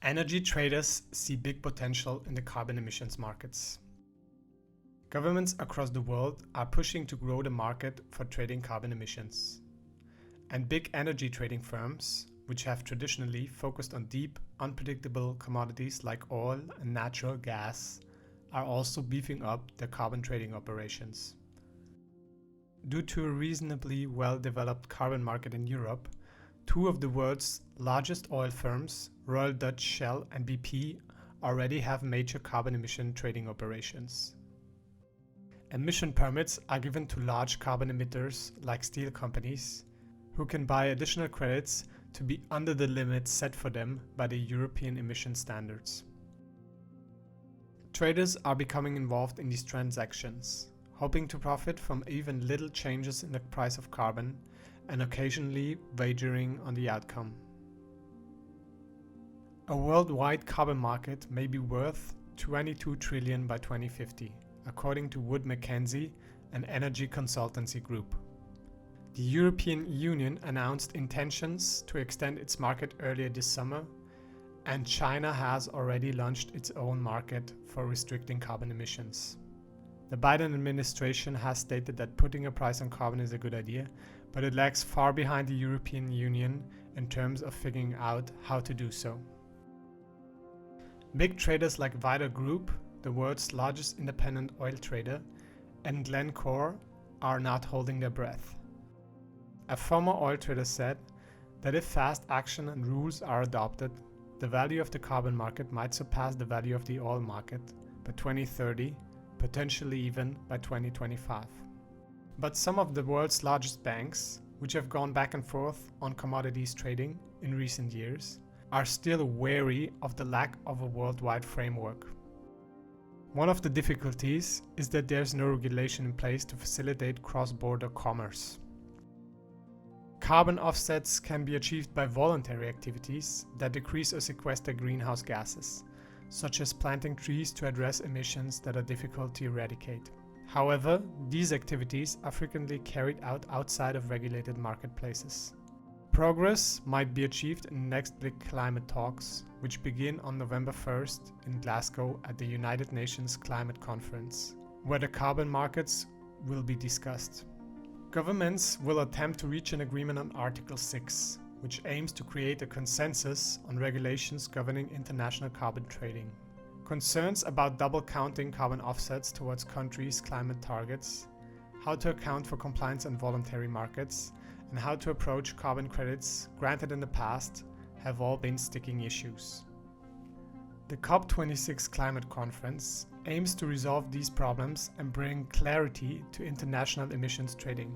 Energy traders see big potential in the carbon emissions markets. Governments across the world are pushing to grow the market for trading carbon emissions. And big energy trading firms, which have traditionally focused on deep, unpredictable commodities like oil and natural gas, are also beefing up their carbon trading operations. Due to a reasonably well-developed carbon market in Europe, two of the world's largest oil firms, Royal Dutch Shell and BP, already have major carbon emission trading operations. Emission permits are given to large carbon emitters like steel companies, who can buy additional credits to be under the limits set for them by the European emission standards. Traders are becoming involved in these transactions, hoping to profit from even little changes in the price of carbon and occasionally wagering on the outcome. A worldwide carbon market may be worth $22 trillion by 2050, according to Wood Mackenzie, an energy consultancy group. The European Union announced intentions to extend its market earlier this summer, and China has already launched its own market for restricting carbon emissions. The Biden administration has stated that putting a price on carbon is a good idea, but it lags far behind the European Union in terms of figuring out how to do so. Big traders like Vita Group, the world's largest independent oil trader, and Glencore are not holding their breath. A former oil trader said that if fast action and rules are adopted, the value of the carbon market might surpass the value of the oil market by 2030, potentially even by 2025. But some of the world's largest banks, which have gone back and forth on commodities trading in recent years, are still wary of the lack of a worldwide framework. One of the difficulties is that there's no regulation in place to facilitate cross-border commerce. Carbon offsets can be achieved by voluntary activities that decrease or sequester greenhouse gases, such as planting trees to address emissions that are difficult to eradicate. However, these activities are frequently carried out outside of regulated marketplaces. Progress might be achieved in the next big climate talks, which begin on November 1st in Glasgow at the United Nations Climate Conference, where the carbon markets will be discussed. Governments will attempt to reach an agreement on Article 6, which aims to create a consensus on regulations governing international carbon trading. Concerns about double counting carbon offsets towards countries' climate targets, how to account for compliance and voluntary markets, and how to approach carbon credits granted in the past have all been sticking issues. The COP26 Climate Conference aims to resolve these problems and bring clarity to international emissions trading.